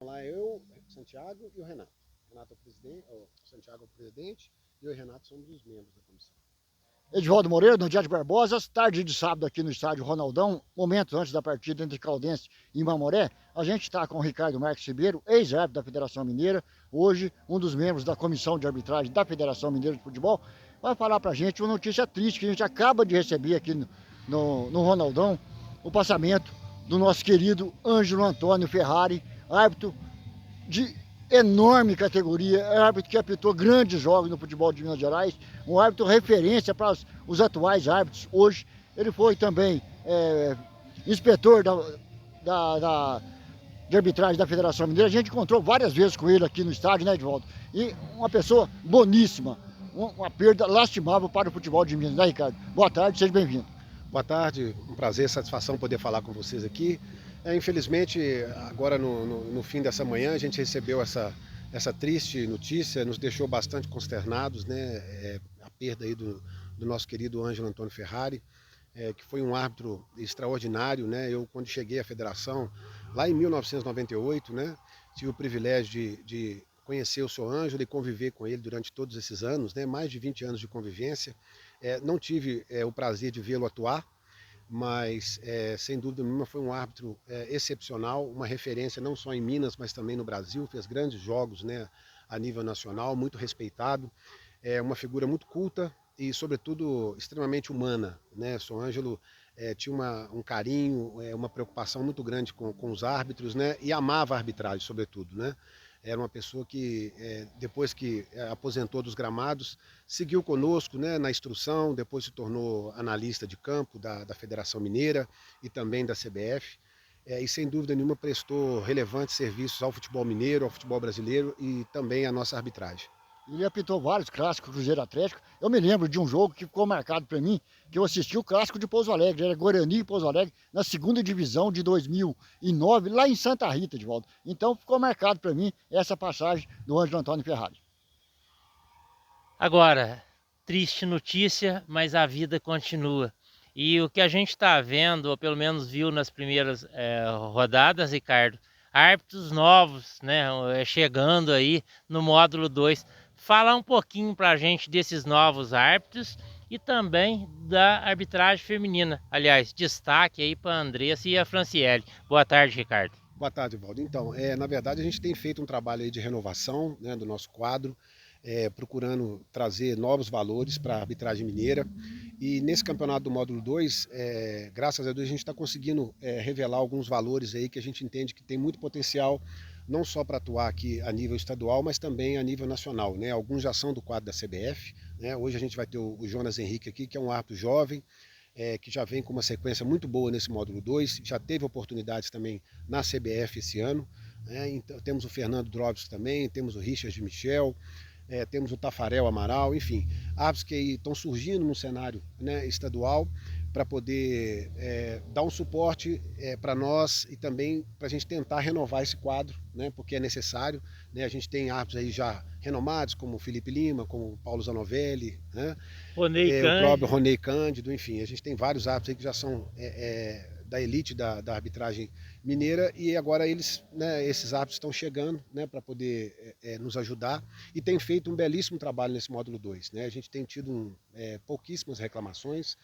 Lá eu, Santiago e o Renato. O Renato é o presidente, o Santiago é o presidente e eu e o Renato somos os membros da comissão. Edivaldo Moreira, no Dia de Barbosa, tarde de sábado aqui no estádio Ronaldão, momentos antes da partida entre Caldense e Mamoré, a gente está com o Ricardo Marques Ribeiro, ex-árbitro da Federação Mineira, hoje um dos membros da comissão de arbitragem da Federação Mineira de Futebol, vai falar para a gente uma notícia triste que a gente acaba de receber aqui no Ronaldão, o passamento do nosso querido Ângelo Antônio Ferrari, árbitro de enorme categoria, é árbitro que apitou grandes jogos no futebol de Minas Gerais, um árbitro referência para os atuais árbitros hoje. Ele foi também inspetor de arbitragem da Federação Mineira. A gente encontrou várias vezes com ele aqui no estádio, né, Edvaldo? E uma pessoa boníssima, uma perda lastimável para o futebol de Minas, né, Ricardo? Boa tarde, seja bem-vindo. Boa tarde, um prazer, satisfação poder falar com vocês aqui. Infelizmente, agora no fim dessa manhã, a gente recebeu essa triste notícia, nos deixou bastante consternados, né? A perda aí do nosso querido Ângelo Antônio Ferrari, que foi um árbitro extraordinário, né? Eu, quando cheguei à federação, lá em 1998, né? Tive o privilégio de conhecer o seu Ângelo e conviver com ele durante todos esses anos, né? Mais de 20 anos de convivência. Não tive o prazer de vê-lo atuar, mas sem dúvida nenhuma foi um árbitro excepcional, uma referência não só em Minas, mas também no Brasil, fez grandes jogos, né, a nível nacional, muito respeitado, uma figura muito culta e sobretudo extremamente humana, né? O São Ângelo tinha um carinho, uma preocupação muito grande com os árbitros, né, e amava a arbitragem sobretudo, né? Era uma pessoa que, depois que aposentou dos gramados, seguiu conosco, né, na instrução, depois se tornou analista de campo da Federação Mineira e também da CBF. E sem dúvida nenhuma prestou relevantes serviços ao futebol mineiro, ao futebol brasileiro e também à nossa arbitragem. Ele apitou vários clássicos Cruzeiro Atlético. Eu me lembro de um jogo que ficou marcado para mim, que eu assisti o clássico de Pouso Alegre, era Guarani e Pouso Alegre, na segunda divisão de 2009, lá em Santa Rita, de volta. Então ficou marcado para mim essa passagem do Ângelo Antônio Ferrari. Agora, triste notícia, mas a vida continua. E o que a gente está vendo, ou pelo menos viu nas primeiras rodadas, Ricardo, árbitros novos, né, chegando aí no módulo 2. Fala um pouquinho para a gente desses novos árbitros e também da arbitragem feminina. Aliás, destaque aí para a Andressa e a Franciele. Boa tarde, Ricardo. Boa tarde, Valdo. Então, na verdade, a gente tem feito um trabalho aí de renovação, né, do nosso quadro, procurando trazer novos valores para a arbitragem mineira. E nesse campeonato do módulo 2, graças a Deus, a gente está conseguindo revelar alguns valores aí que a gente entende que tem muito potencial, não só para atuar aqui a nível estadual, mas também a nível nacional, né? Alguns já são do quadro da CBF, né? Hoje a gente vai ter o Jonas Henrique aqui, que é um árbitro jovem, que já vem com uma sequência muito boa nesse módulo 2, já teve oportunidades também na CBF esse ano, né? Então, temos o Fernando Droves também, temos o Richard Michel, temos o Tafarel Amaral, enfim, árbitros que estão surgindo no cenário, né, estadual para poder dar um suporte para nós e também para a gente tentar renovar esse quadro, né, porque é necessário, né? A gente tem árbitros aí já renomados, como o Felipe Lima, como o Paulo Zanovelli, né, Ronei o próprio Cândido. Ronei Cândido, enfim, a gente tem vários árbitros aí que já são da elite da arbitragem mineira e agora eles, né, esses árbitros estão chegando, né, para poder nos ajudar e tem feito um belíssimo trabalho nesse módulo 2, né? A gente tem tido pouquíssimas reclamações,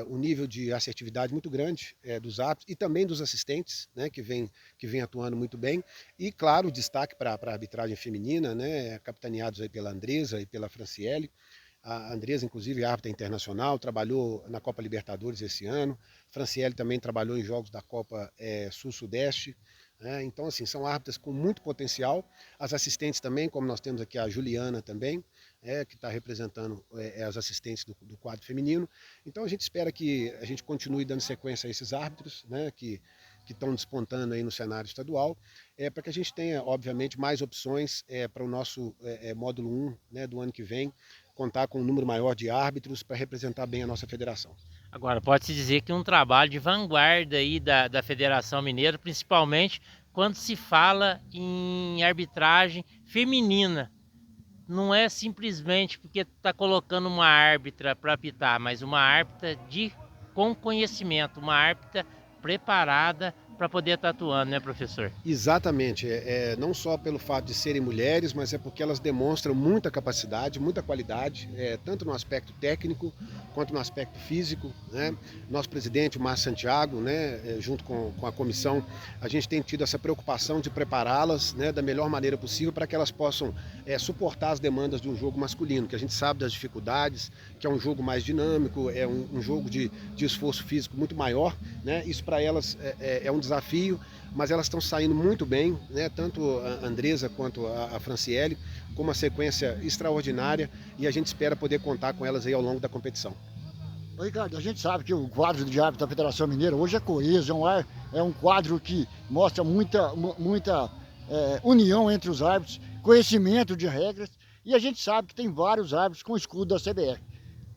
um nível de assertividade muito grande dos árbitros e também dos assistentes, né, que vem atuando muito bem e claro, destaque para a arbitragem feminina, né, capitaneados aí pela Andressa e pela Franciele. A Andressa, inclusive, é árbitra internacional, trabalhou na Copa Libertadores esse ano. Franciele também trabalhou em jogos da Copa Sul-Sudeste. Né? Então, assim, são árbitras com muito potencial. As assistentes também, como nós temos aqui a Juliana também, que está representando as assistentes do quadro feminino. Então, a gente espera que a gente continue dando sequência a esses árbitros, né, que estão despontando aí no cenário estadual, para que a gente tenha, obviamente, mais opções para o nosso módulo 1, né, do ano que vem, contar com um número maior de árbitros para representar bem a nossa federação. Agora, pode-se dizer que um trabalho de vanguarda aí da Federação Mineira, principalmente quando se fala em arbitragem feminina. Não é simplesmente porque está colocando uma árbitra para apitar, mas uma árbitra com conhecimento, uma árbitra preparada para poder estar atuando, né, professor? Exatamente, não só pelo fato de serem mulheres, mas é porque elas demonstram muita capacidade, muita qualidade, tanto no aspecto técnico quanto no aspecto físico, né? Nosso presidente, o Márcio Santiago, né, junto com a comissão, a gente tem tido essa preocupação de prepará-las, né, da melhor maneira possível para que elas possam suportar as demandas de um jogo masculino, que a gente sabe das dificuldades, que é um jogo mais dinâmico, é um jogo de esforço físico muito maior, né? Isso para elas é um desafio, mas elas estão saindo muito bem, né? Tanto a Andresa quanto a Franciele, com uma sequência extraordinária, e a gente espera poder contar com elas aí ao longo da competição. Ô, Ricardo, a gente sabe que o quadro de árbitro da Federação Mineira hoje é coeso, é um quadro que mostra muita união entre os árbitros, conhecimento de regras, e a gente sabe que tem vários árbitros com escudo da CBF.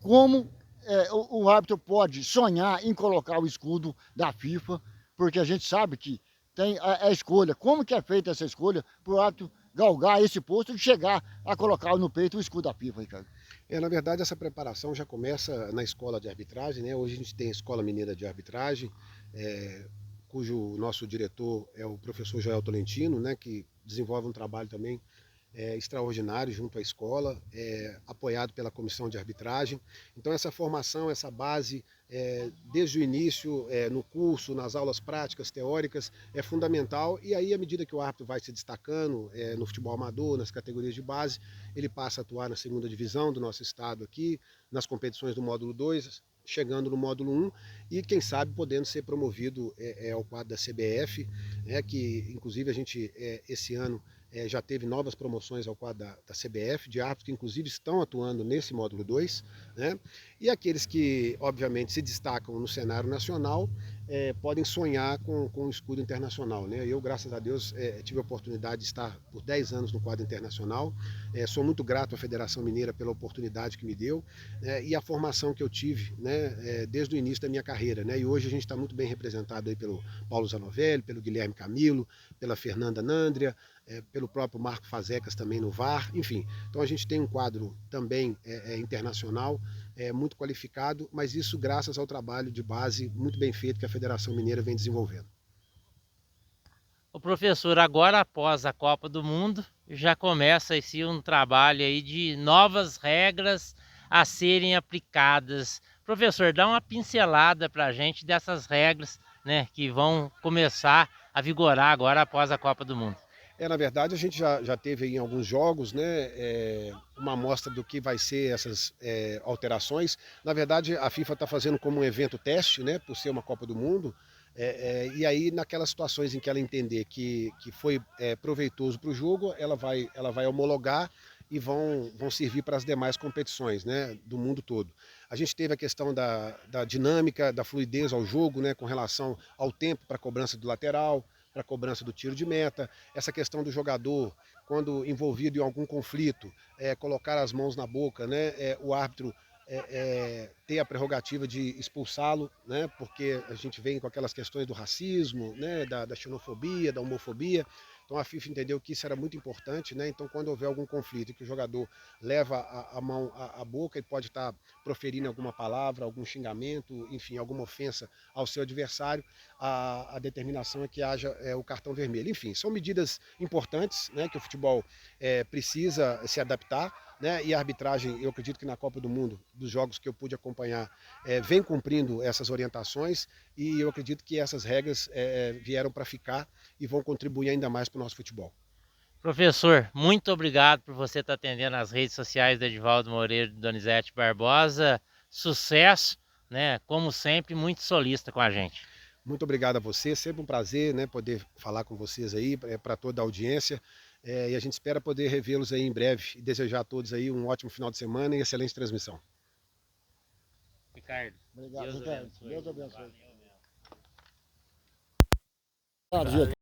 Como o árbitro pode sonhar em colocar o escudo da FIFA, porque a gente sabe que tem a escolha, como que é feita essa escolha para o árbitro galgar esse posto de chegar a colocar no peito o escudo da FIFA, Ricardo? Na verdade, essa preparação já começa na escola de arbitragem, né? Hoje a gente tem a Escola Mineira de Arbitragem, cujo nosso diretor é o professor Joel Tolentino, né? Que desenvolve um trabalho também extraordinário junto à escola, apoiado pela comissão de arbitragem. Então essa formação, essa base, desde o início, no curso, nas aulas práticas, teóricas, é fundamental, e aí à medida que o árbitro vai se destacando no futebol amador, nas categorias de base, ele passa a atuar na segunda divisão do nosso estado aqui, nas competições do módulo 2, chegando no módulo 1 e quem sabe podendo ser promovido ao quadro da CBF, que inclusive a gente esse ano já teve novas promoções ao quadro da CBF, de árbitros que inclusive estão atuando nesse módulo 2, né? E aqueles que obviamente se destacam no cenário nacional podem sonhar com o escudo internacional, né? Eu, graças a Deus, tive a oportunidade de estar por 10 anos no quadro internacional, sou muito grato à Federação Mineira pela oportunidade que me deu, e a formação que eu tive, né, desde o início da minha carreira, né? E hoje a gente está muito bem representado aí pelo Paulo Zanovelli, pelo Guilherme Camilo, pela Fernanda Nandria, pelo próprio Marco Fazecas também no VAR, enfim. Então a gente tem um quadro também internacional, muito qualificado, mas isso graças ao trabalho de base muito bem feito que a Federação Mineira vem desenvolvendo. O professor, agora após a Copa do Mundo, já começa esse um trabalho aí de novas regras a serem aplicadas. Professor, dá uma pincelada para a gente dessas regras, né, que vão começar a vigorar agora após a Copa do Mundo. Na verdade, a gente já teve em alguns jogos, né, uma amostra do que vai ser essas alterações. Na verdade, a FIFA está fazendo como um evento teste, né, por ser uma Copa do Mundo, e aí naquelas situações em que ela entender que foi proveitoso para o jogo, ela vai homologar e vão servir para as demais competições, né, do mundo todo. A gente teve a questão da dinâmica, da fluidez ao jogo, né, com relação ao tempo para a cobrança do lateral, para a cobrança do tiro de meta, essa questão do jogador, quando envolvido em algum conflito, colocar as mãos na boca, né, o árbitro ter a prerrogativa de expulsá-lo, né, porque a gente vem com aquelas questões do racismo, né, da xenofobia, da homofobia. Então a FIFA entendeu que isso era muito importante, né? Então quando houver algum conflito e que o jogador leva a mão à boca e pode estar proferindo alguma palavra, algum xingamento, enfim, alguma ofensa ao seu adversário, a determinação é que haja o cartão vermelho. Enfim, são medidas importantes, né, que o futebol precisa se adaptar, né? E a arbitragem, eu acredito que na Copa do Mundo, dos jogos que eu pude acompanhar, vem cumprindo essas orientações, e eu acredito que essas regras vieram para ficar e vão contribuir ainda mais para o nosso futebol. Professor, muito obrigado por você estar atendendo as redes sociais do Edivaldo Moreira e do Donizete Barbosa. Sucesso, né? Como sempre, muito solista com a gente. Muito obrigado a você, sempre um prazer, né, poder falar com vocês aí, para toda a audiência, e a gente espera poder revê-los aí em breve e desejar a todos aí um ótimo final de semana e excelente transmissão. Ricardo, Obrigado, Deus Ricardo. abençoe. Deus abençoe. Valeu mesmo. Valeu.